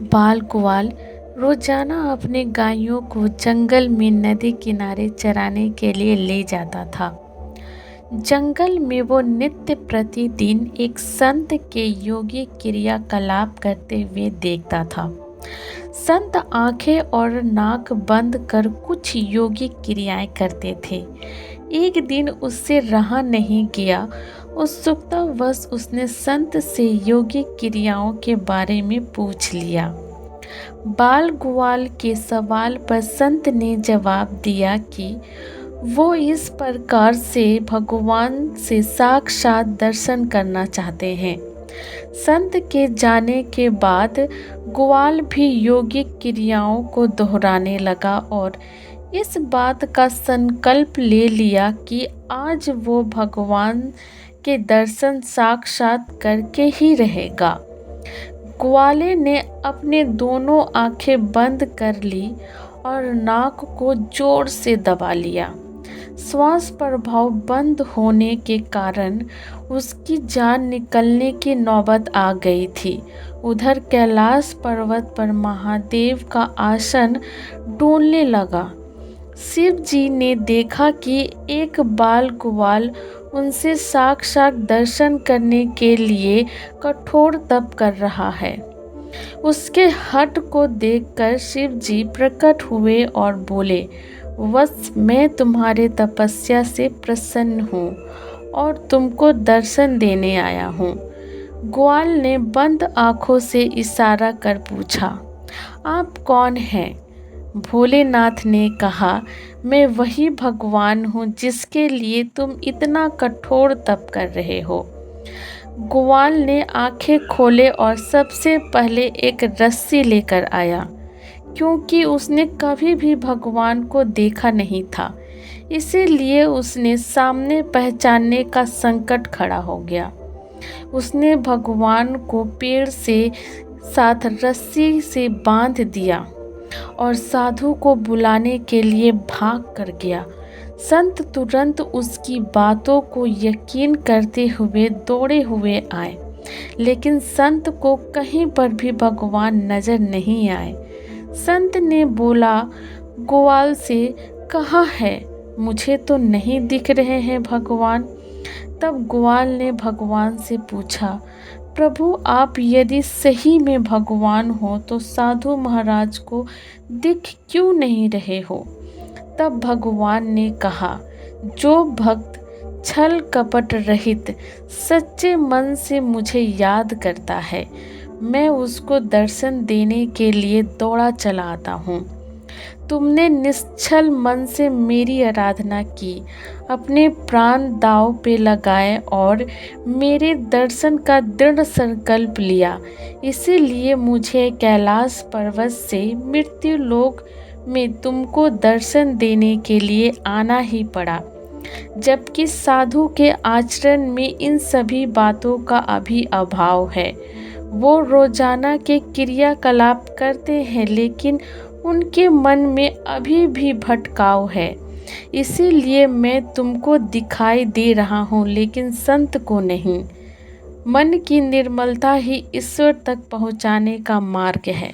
बाल ग्वाल रोजाना अपने गायों को जंगल में नदी किनारे चराने के लिए ले जाता था। जंगल में वो नित्य प्रतिदिन एक संत के योगी क्रियाकलाप करते हुए देखता था। संत आंखें और नाक बंद कर कुछ योगी क्रियाएं करते थे। एक दिन उससे रहा नहीं गया। उत्सुकतावश उसने संत से योगी क्रियाओं के बारे में पूछ लिया। बाल ग्वाल के सवाल पर संत ने जवाब दिया कि वो इस प्रकार से भगवान से साक्षात दर्शन करना चाहते हैं। संत के जाने के बाद ग्वाल भी योगिक क्रियाओं को दोहराने लगा और इस बात का संकल्प ले लिया कि आज वो भगवान के दर्शन साक्षात करके ही रहेगा। ग्वाले ने अपने दोनों आंखें बंद कर ली और नाक को जोर से दबा लिया। श्वास प्रभाव बंद होने के कारण उसकी जान निकलने की नौबत आ गई थी। उधर कैलाश पर्वत पर महादेव का आसन डोलने लगा। शिव जी ने देखा कि एक बाल ग्वाल उनसे साक्षात दर्शन करने के लिए कठोर तप कर रहा है। उसके हठ को देखकर शिव जी प्रकट हुए और बोले, वत्स, मैं तुम्हारे तपस्या से प्रसन्न हूँ और तुमको दर्शन देने आया हूँ। ग्वाल ने बंद आँखों से इशारा कर पूछा, आप कौन हैं? भोलेनाथ ने कहा, मैं वही भगवान हूँ जिसके लिए तुम इतना कठोर तप कर रहे हो। ग्वाल ने आंखें खोले और सबसे पहले एक रस्सी लेकर आया। क्योंकि उसने कभी भी भगवान को देखा नहीं था, इसीलिए उसने सामने पहचानने का संकट खड़ा हो गया। उसने भगवान को पेड़ से साथ रस्सी से बांध दिया और साधु को बुलाने के लिए भाग कर गया। संत तुरंत उसकी बातों को यकीन करते हुए दौड़े हुए आए, लेकिन संत को कहीं पर भी भगवान नजर नहीं आए। संत ने बोला, ग्वाल से, कहाँ है? मुझे तो नहीं दिख रहे हैं भगवान। तब ग्वाल ने भगवान से पूछा, प्रभु, आप यदि सही में भगवान हो तो साधु महाराज को दिख क्यों नहीं रहे हो? तब भगवान ने कहा, जो भक्त छल कपट रहित सच्चे मन से मुझे याद करता है, मैं उसको दर्शन देने के लिए दौड़ा चला आता हूँ। तुमने निश्चल मन से मेरी आराधना की, अपने प्राण दांव पे लगाए और मेरे दर्शन का दृढ़ संकल्प लिया। इसीलिए मुझे कैलाश पर्वत से मृत्यु लोक में तुमको दर्शन देने के लिए आना ही पड़ा। जबकि साधु के आचरण में इन सभी बातों का अभी अभाव है। वो रोजाना के क्रियाकलाप करते हैं, लेकिन उनके मन में अभी भी भटकाव है। इसीलिए मैं तुमको दिखाई दे रहा हूँ, लेकिन संत को नहीं। मन की निर्मलता ही ईश्वर तक पहुँचाने का मार्ग है।